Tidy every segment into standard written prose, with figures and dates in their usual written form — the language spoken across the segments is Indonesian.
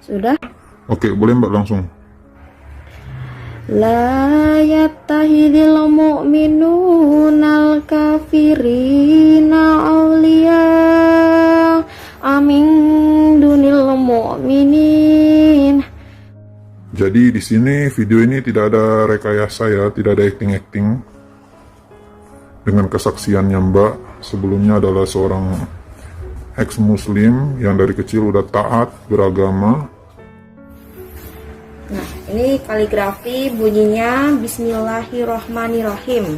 Sudah? Oke, boleh Mbak langsung. La yattahidil mu'minunal kafirina awliya amin dunil mu'minin. Jadi di sini video ini tidak ada rekayasa ya, tidak ada acting-acting. Dengan kesaksiannya Mbak, sebelumnya adalah seorang ex-muslim yang dari kecil udah taat beragama. Nah, ini kaligrafi bunyinya Bismillahirrohmanirrohim.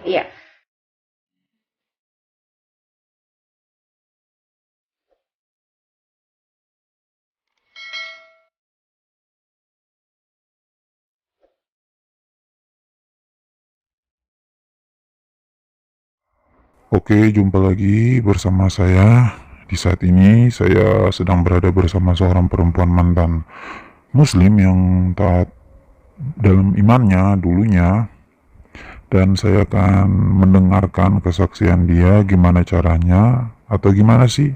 Iya. Oke, jumpa lagi bersama saya. Di saat ini saya sedang berada bersama seorang perempuan mantan muslim yang taat dalam imannya dulunya, dan saya akan mendengarkan kesaksian dia gimana caranya atau gimana sih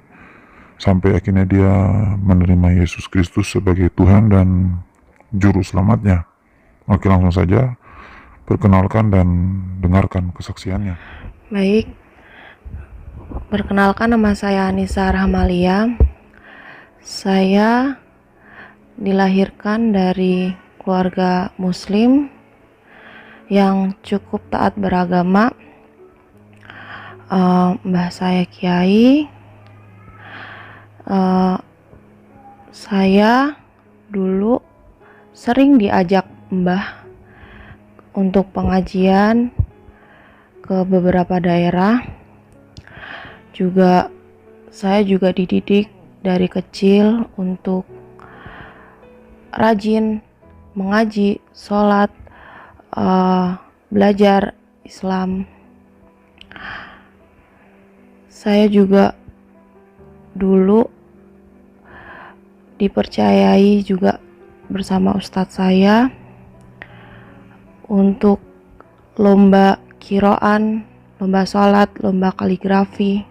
sampai akhirnya dia menerima Yesus Kristus sebagai Tuhan dan juru selamatnya. Oke, langsung saja perkenalkan dan dengarkan kesaksiannya. Baik, perkenalkan nama saya Anissa Rahmalia. Saya dilahirkan dari keluarga muslim yang cukup taat beragama. Mbah saya kiai. Saya dulu sering diajak mbah untuk pengajian ke beberapa daerah. Saya juga dididik dari kecil untuk rajin mengaji, sholat, belajar Islam. Saya juga dulu dipercayai juga bersama ustadz saya untuk lomba kiroan, lomba sholat, lomba kaligrafi,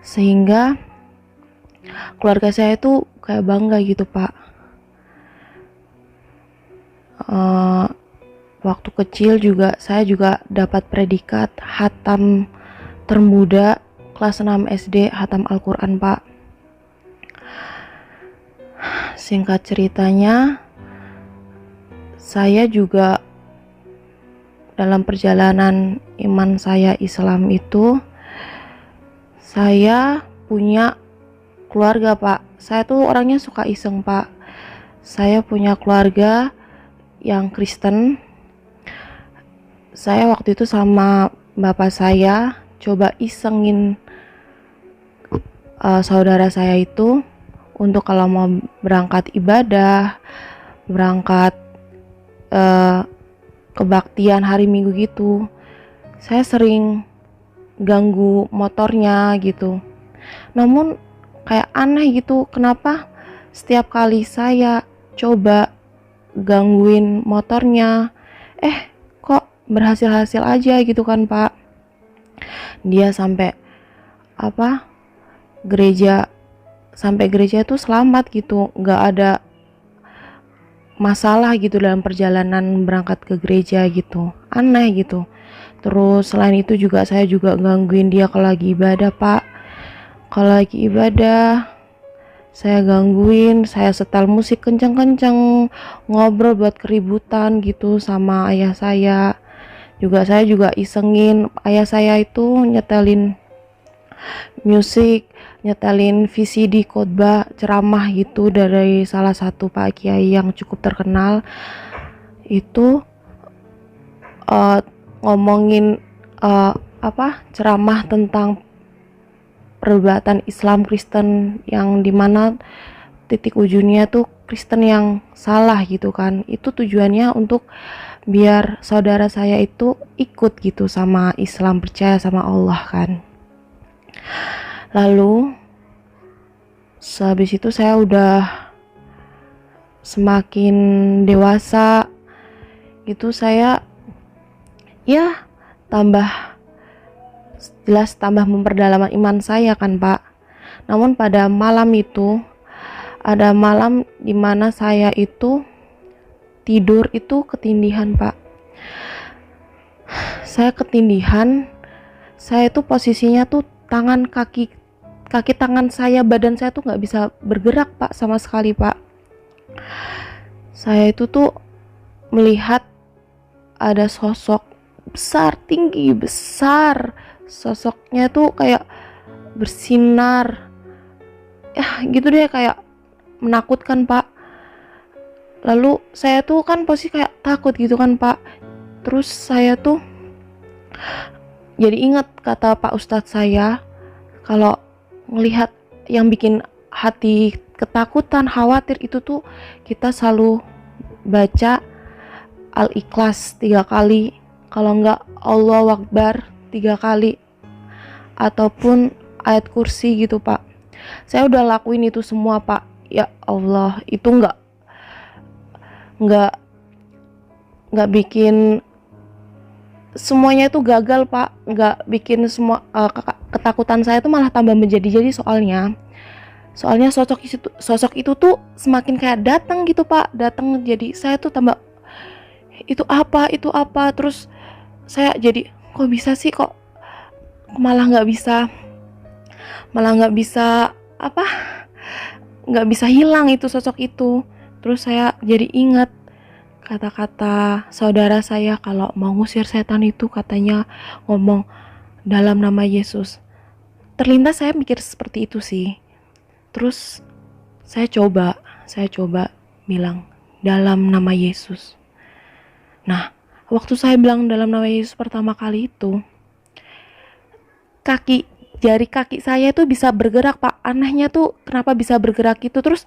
sehingga keluarga saya itu kayak bangga gitu Pak. Waktu kecil juga saya juga dapat predikat hatam termuda kelas 6 SD hatam Al-Quran Pak. Singkat ceritanya, saya juga dalam perjalanan iman saya Islam itu, saya punya keluarga Pak. Saya tuh orangnya suka iseng Pak. Saya punya keluarga yang Kristen. Saya waktu itu sama bapak saya coba isengin saudara saya itu untuk kalau mau berangkat ibadah, berangkat kebaktian hari Minggu gitu, saya sering ganggu motornya gitu. Namun kayak aneh gitu, kenapa setiap kali saya coba gangguin motornya, kok berhasil-hasil aja gitu kan Pak. Dia sampai sampai gereja itu selamat gitu, nggak ada masalah gitu dalam perjalanan berangkat ke gereja gitu, aneh gitu. Terus selain itu juga saya juga gangguin dia kalau lagi ibadah Pak. Kalau lagi ibadah saya gangguin, saya setel musik kenceng-kenceng, ngobrol buat keributan gitu sama ayah saya. Saya juga isengin ayah saya itu nyetelin musik, nyetelin VCD khotbah ceramah gitu dari salah satu Pak Kiai yang cukup terkenal. Itu ngomongin ceramah tentang perdebatan Islam Kristen yang dimana titik ujungnya tuh Kristen yang salah gitu kan. Itu tujuannya untuk biar saudara saya itu ikut gitu sama Islam, percaya sama Allah kan. Lalu sehabis itu saya udah semakin dewasa gitu, saya ya tambah memperdalam iman saya kan Pak. Namun pada malam itu Ada malam dimana saya itu tidur itu ketindihan, Pak. Saya ketindihan, saya tuh posisinya tuh tangan kaki tangan saya, badan saya tuh nggak bisa bergerak, Pak, sama sekali, Pak. Saya itu tuh melihat ada sosok besar, tinggi, besar. Sosoknya tuh kayak bersinar. Ya, gitu deh, kayak menakutkan, Pak. Lalu saya tuh kan posisi kayak takut gitu kan, Pak. Terus saya tuh jadi ingat kata Pak Ustadz saya, kalau ngelihat yang bikin hati ketakutan, khawatir itu tuh kita selalu baca Al-Ikhlas 3 kali, kalau enggak Allahu Akbar 3 kali, ataupun ayat kursi gitu, Pak. Saya udah lakuin itu semua, Pak. Ya Allah, itu enggak bikin semuanya itu gagal, Pak. Enggak bikin semua ketakutan saya tuh malah tambah menjadi-jadi. Soalnya sosok itu tuh semakin kayak datang gitu, Pak. Datang, jadi saya tuh tambah itu apa, terus saya jadi kok bisa sih, kok malah nggak bisa apa, nggak bisa hilang itu sosok itu. Terus saya jadi ingat kata-kata saudara saya, kalau mau ngusir setan itu katanya ngomong dalam nama Yesus. Terlintas saya mikir seperti itu sih. Terus saya coba bilang dalam nama Yesus. Nah, waktu saya bilang dalam nama Yesus pertama kali itu, jari kaki saya itu bisa bergerak, Pak. Anehnya tuh kenapa bisa bergerak itu. Terus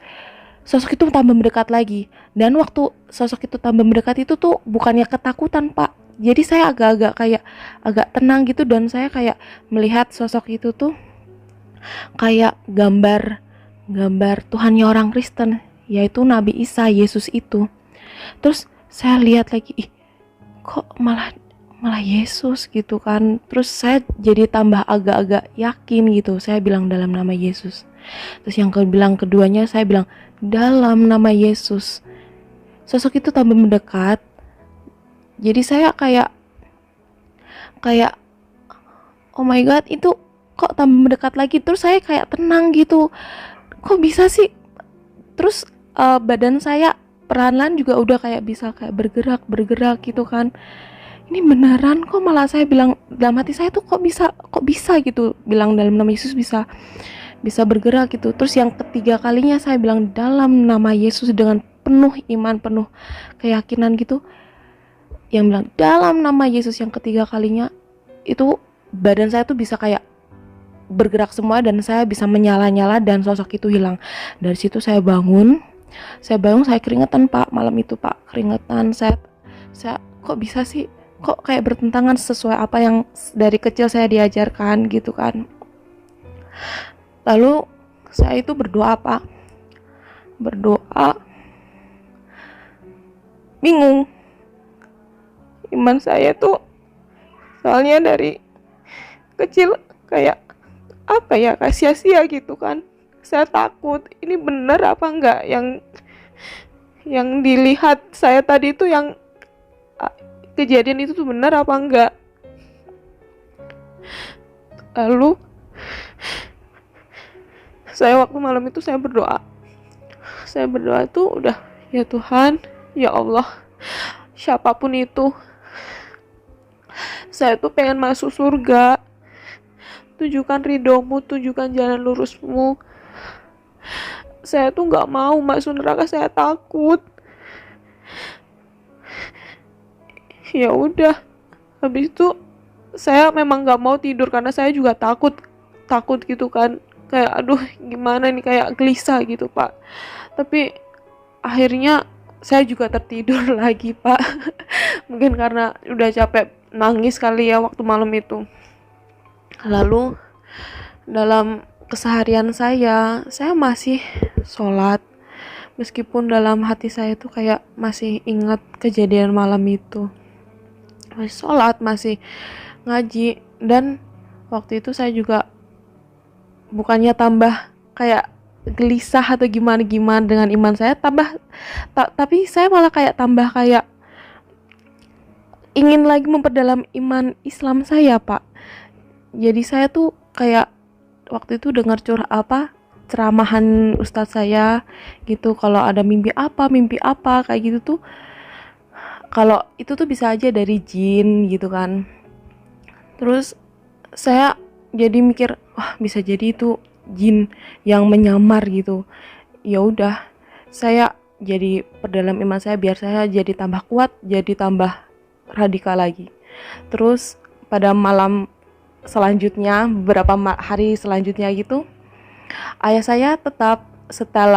sosok itu tambah mendekat lagi. Dan waktu sosok itu tambah mendekat itu tuh bukannya ketakutan, Pak. Jadi saya agak tenang gitu, dan saya kayak melihat sosok itu tuh kayak gambar Tuhannya orang Kristen, yaitu Nabi Isa, Yesus itu. Terus saya lihat lagi, kok malah Yesus gitu kan. Terus saya jadi tambah agak-agak yakin gitu. Saya bilang dalam nama Yesus. Terus yang keduanya saya bilang dalam nama Yesus. Sosok itu tambah mendekat. Jadi saya kayak oh my god, itu kok tambah mendekat lagi. Terus saya kayak tenang gitu. Kok bisa sih? Terus badan saya perlahan-lahan juga udah kayak bisa kayak bergerak gitu kan. Ini beneran kok, malah saya bilang dalam hati saya tuh kok bisa gitu, bilang dalam nama Yesus bisa bergerak gitu. Terus yang ketiga kalinya saya bilang dalam nama Yesus dengan penuh iman, penuh keyakinan gitu. Yang bilang dalam nama Yesus yang ketiga kalinya, itu badan saya tuh bisa kayak bergerak semua, dan saya bisa menyala-nyala, dan sosok itu hilang. Dari situ saya bangun, saya keringetan, Pak. Malam itu, Pak, keringetan. Saya kok bisa sih, kok kayak bertentangan sesuai apa yang dari kecil saya diajarkan gitu kan. Lalu saya itu berdoa, Pak. Bingung. Iman saya tuh soalnya dari kecil kayak apa ya, kayak sia-sia gitu kan. Saya takut, ini bener apa enggak yang dilihat saya tadi itu, yang kejadian itu tuh benar apa enggak. Lalu saya waktu malam itu saya berdoa tuh udah, ya Tuhan, ya Allah, siapapun itu, saya tuh pengen masuk surga. Tunjukkan ridhomu, tunjukkan jalan lurusmu. Saya tuh gak mau masuk neraka, saya takut. Ya udah, habis itu saya memang gak mau tidur karena saya juga takut gitu kan. Kayak aduh gimana nih, kayak gelisah gitu, Pak. Tapi akhirnya saya juga tertidur lagi, Pak. Mungkin karena udah capek nangis kali ya waktu malam itu. Lalu dalam keseharian saya masih sholat, meskipun dalam hati saya tuh kayak masih ingat kejadian malam itu. Masih sholat, masih ngaji, dan waktu itu saya juga bukannya tambah kayak gelisah atau gimana-gimana dengan iman saya, tapi saya malah kayak tambah kayak ingin lagi memperdalam iman Islam saya, Pak. Jadi saya tuh kayak waktu itu dengar ceramahan ustadz saya gitu, kalau ada mimpi apa kayak gitu tuh, kalau itu tuh bisa aja dari jin gitu kan. Terus saya jadi mikir, wah bisa jadi itu jin yang menyamar gitu. Ya udah, saya jadi perdalam iman saya biar saya jadi tambah kuat, jadi tambah radikal lagi. Terus pada malam selanjutnya, beberapa hari selanjutnya gitu, ayah saya tetap setel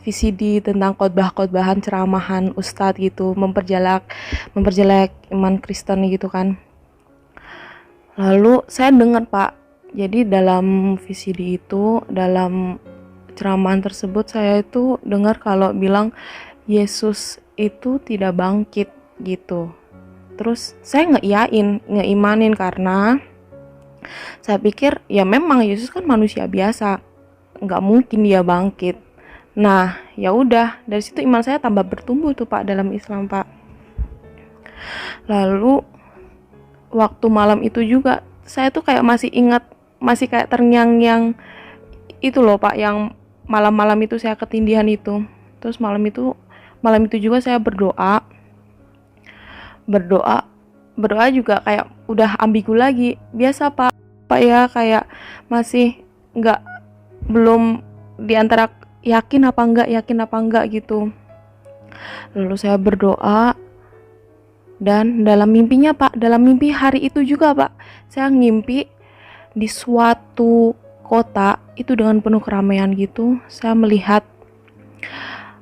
VCD tentang khotbah-khotbahan ceramahan ustadz gitu, memperjelek iman Kristen gitu kan. Lalu saya dengar, Pak, jadi dalam VCD itu, dalam ceramahan tersebut, saya itu dengar kalau bilang Yesus itu tidak bangkit gitu. Terus saya ngeimanin karena saya pikir ya memang Yesus kan manusia biasa, nggak mungkin dia bangkit. Nah ya udah, dari situ iman saya tambah bertumbuh tuh, Pak, dalam Islam, Pak. Lalu waktu malam itu juga saya tuh kayak masih kayak terngiang-ngiang itu loh, Pak, yang malam-malam itu saya ketindihan itu. Terus malam itu juga saya berdoa juga kayak udah ambigu lagi, biasa Pak ya, kayak masih nggak, belum diantara yakin apa enggak gitu. Lalu saya berdoa, dan dalam mimpi hari itu juga, Pak, saya ngimpi di suatu kota itu dengan penuh keramaian gitu. Saya melihat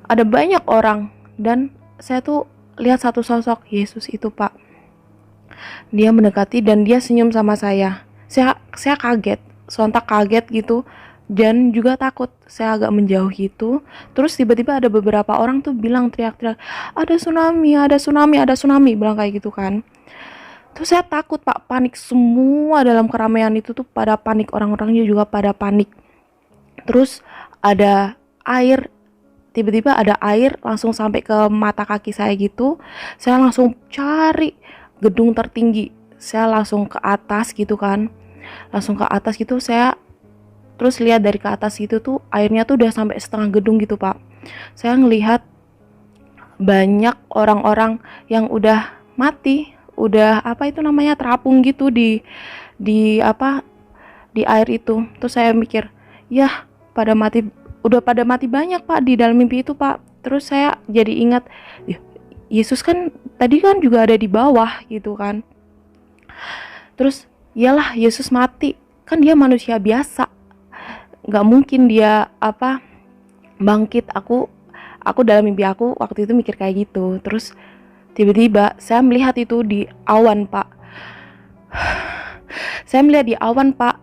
ada banyak orang, dan saya tuh lihat satu sosok Yesus itu, Pak. Dia mendekati dan dia senyum sama saya. Saya kaget, sontak kaget gitu, dan juga takut. Saya agak menjauh gitu. Terus tiba-tiba ada beberapa orang tuh bilang, teriak-teriak, ada tsunami, bilang kayak gitu kan. Terus saya takut, Pak, panik. Semua dalam keramaian itu tuh pada panik, orang-orangnya juga pada panik. Terus ada air, tiba-tiba ada air langsung sampai ke mata kaki saya gitu. Saya langsung cari gedung tertinggi, saya langsung ke atas gitu kan, saya terus lihat dari ke atas gitu tuh, airnya tuh udah sampai setengah gedung gitu, Pak. Saya ngelihat banyak orang-orang yang udah mati, udah terapung gitu di air itu. Terus saya mikir, ya udah pada mati banyak, Pak, di dalam mimpi itu, Pak. Terus saya jadi ingat, Yesus kan tadi kan juga ada di bawah gitu kan. Terus iyalah, Yesus mati, kan dia manusia biasa, nggak mungkin dia bangkit. Aku dalam mimpi aku waktu itu mikir kayak gitu. Terus tiba-tiba saya melihat itu di awan, Pak. Saya melihat di awan, Pak,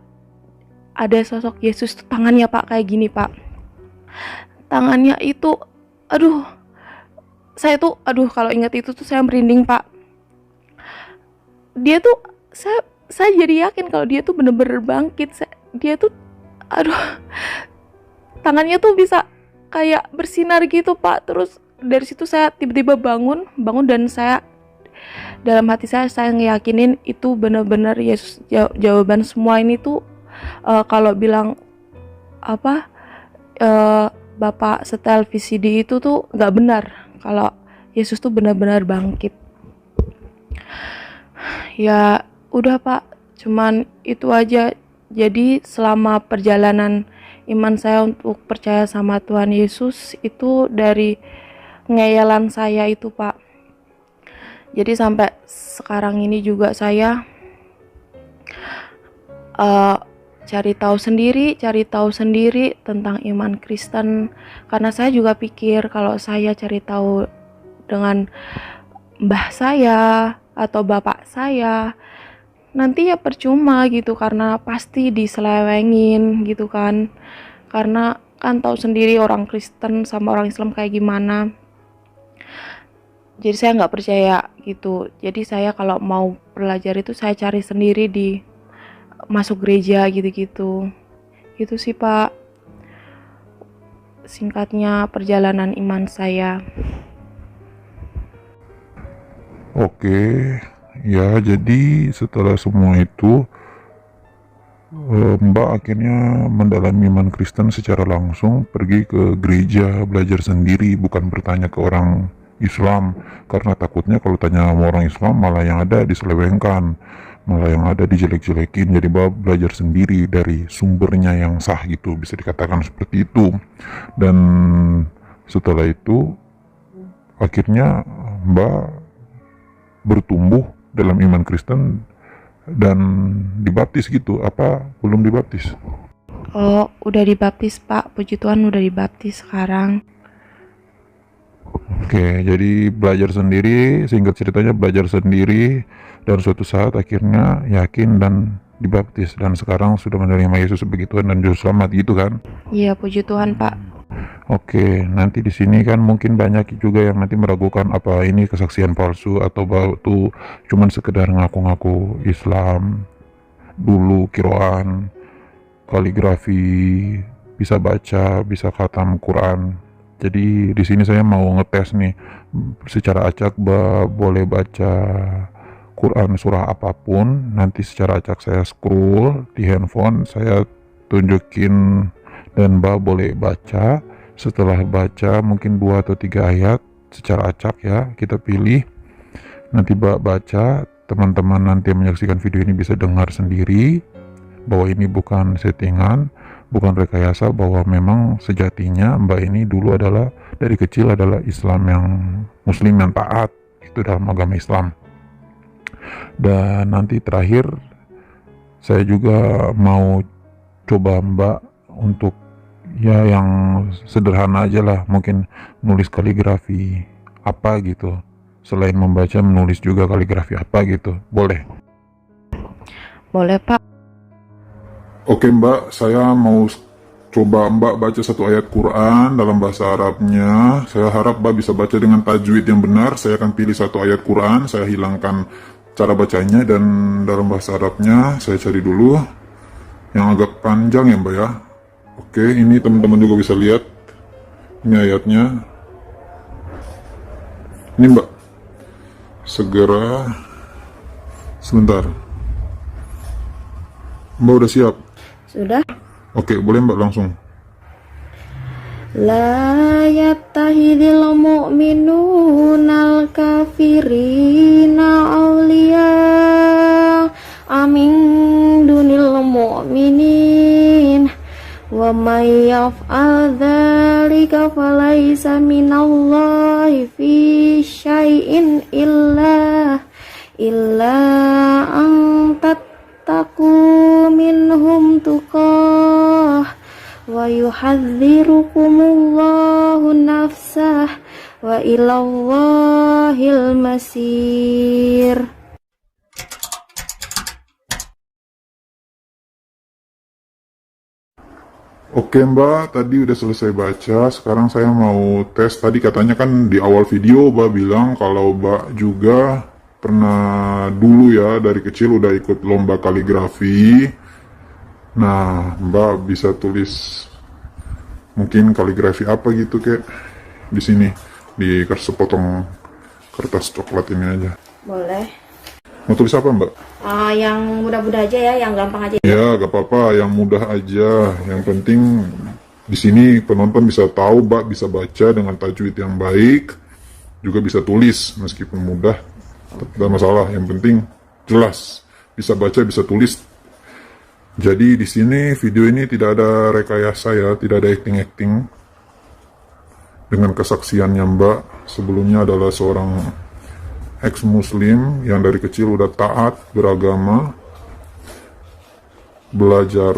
ada sosok Yesus tuh, tangannya, Pak, kayak gini, Pak. Tangannya itu, kalau ingat itu tuh saya merinding, Pak. Dia tuh, saya jadi yakin kalau dia tuh bener-bener bangkit. Dia tuh, tangannya tuh bisa kayak bersinar gitu, Pak. Terus dari situ saya tiba-tiba bangun dan saya dalam hati saya ngeyakinin itu benar-benar Yesus. Jawaban semua ini tuh kalau bilang Bapak setel VCD itu tuh nggak benar, kalau Yesus tuh benar-benar bangkit. Ya udah, Pak, cuman itu aja. Jadi selama perjalanan iman saya untuk percaya sama Tuhan Yesus itu dari ngeyalan saya itu, Pak. Jadi sampai sekarang ini juga saya cari tahu sendiri tentang iman Kristen, karena saya juga pikir kalau saya cari tahu dengan mbah saya atau bapak saya nanti ya percuma gitu, karena pasti diselewengin gitu kan, karena kan tahu sendiri orang Kristen sama orang Islam kayak gimana. Jadi saya nggak percaya gitu. Jadi saya kalau mau belajar itu saya cari sendiri, di masuk gereja gitu-gitu. Gitu sih, Pak. singkatnya perjalanan iman saya. Oke, ya jadi setelah semua itu Mbak akhirnya mendalami iman Kristen secara langsung, pergi ke gereja, belajar sendiri, bukan bertanya ke orang Islam, karena takutnya kalau tanya sama orang Islam malah yang ada diselewengkan, malah yang ada dijelek-jelekin. Jadi Mbak belajar sendiri dari sumbernya yang sah gitu, bisa dikatakan seperti itu. Dan setelah itu akhirnya Mbak bertumbuh dalam iman Kristen dan dibaptis gitu. Apa belum dibaptis? Oh, udah dibaptis Pak, puji Tuhan udah dibaptis sekarang. Oke, jadi belajar sendiri, singkat ceritanya belajar sendiri, dan suatu saat akhirnya yakin dan dibaptis, dan sekarang sudah menerima Yesus sebagai Tuhan dan Juru Selamat gitu kan? Iya, puji Tuhan Pak. Oke, nanti di sini kan mungkin banyak juga yang nanti meragukan apa ini kesaksian palsu atau batu cuman sekedar ngaku-ngaku Islam dulu, kiroan, kaligrafi, bisa baca, bisa khatam Quran. Jadi di sini saya mau ngetes nih secara acak boleh baca Quran surah apapun. Nanti secara acak saya scroll di handphone, saya tunjukin dan boleh baca. Setelah baca mungkin 2 atau 3 ayat secara acak ya, kita pilih. Nanti baca, teman-teman nanti yang menyaksikan video ini bisa dengar sendiri bahwa ini bukan settingan, bukan rekayasa, bahwa memang sejatinya Mbak ini dulu adalah dari kecil adalah Islam yang Muslim yang taat itu dalam agama Islam. Dan nanti terakhir saya juga mau coba Mbak untuk ya yang sederhana aja lah, mungkin nulis kaligrafi apa gitu, selain membaca menulis juga kaligrafi apa gitu, boleh? Boleh Pak. Oke Mbak, saya mau coba Mbak baca satu ayat Quran dalam bahasa Arabnya. Saya harap Mbak bisa baca dengan tajwid yang benar. Saya akan pilih satu ayat Quran, saya hilangkan cara bacanya, dan dalam bahasa Arabnya saya cari dulu yang agak panjang ya Mbak ya. Oke, ini teman-teman juga bisa lihat. Ini ayatnya. Ini Mbak. Segera. Sebentar. Mbak udah siap? Sudah? Oke, boleh Mbak langsung. La yattahidil mu'minunal kafirina awliya amin dunil mu'minin wa may yaf'al dzalika falaysa minallahi fi syai'in illa an tattaqu minhum tuqah wa yuhadzirukumullahu nafsah wa ilallahil masir. Oke Mbak, tadi udah selesai baca. Sekarang saya mau tes. Tadi katanya kan di awal video Mbak bilang kalau Mbak juga pernah dulu ya dari kecil udah ikut lomba kaligrafi. Nah, Mbak bisa tulis mungkin kaligrafi apa gitu kayak di sini di sepotong kertas coklat ini aja. Boleh. Mau tulis apa Mbak? Yang mudah-mudah aja ya, yang gampang aja. Ya, gak apa-apa, yang mudah aja. Yang penting di sini penonton bisa tahu Mbak bisa baca dengan tajwid yang baik, juga bisa tulis meskipun mudah, tidak masalah. Yang penting jelas bisa baca, bisa tulis. Jadi di sini video ini tidak ada rekayasa ya, tidak ada acting-acting. Dengan kesaksiannya Mbak sebelumnya adalah seorang ex-muslim yang dari kecil udah taat beragama, belajar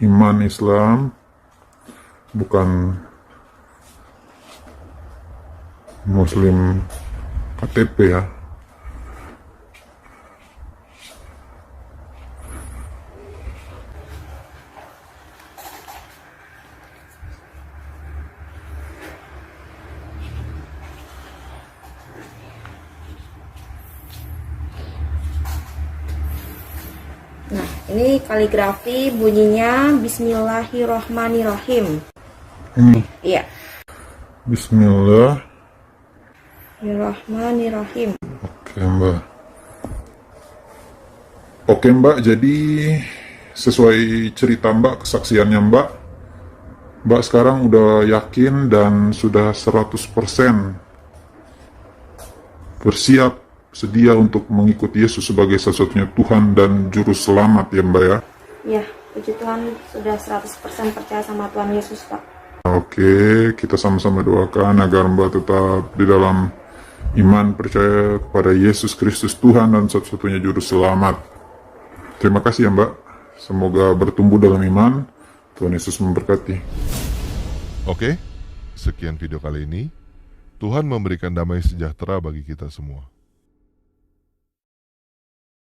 iman Islam, bukan muslim KTP ya. Nah, ini kaligrafi bunyinya Bismillahirrohmanirrohim. Iya. Bismillah. Bismillahirrahmanirrahim. Oke Mbak, jadi sesuai cerita Mbak, kesaksiannya Mbak sekarang udah yakin dan sudah 100% bersiap, sedia untuk mengikuti Yesus sebagai satu-satunya Tuhan dan Juru Selamat ya Mbak ya? Iya, puji Tuhan sudah 100% percaya sama Tuhan Yesus, Pak. Oke, kita sama-sama doakan agar Mbak tetap di dalam iman, percaya kepada Yesus Kristus Tuhan dan satu-satunya Juru Selamat. Terima kasih ya Mbak, semoga bertumbuh dalam iman. Tuhan Yesus memberkati. Oke, sekian video kali ini. Tuhan memberikan damai sejahtera bagi kita semua.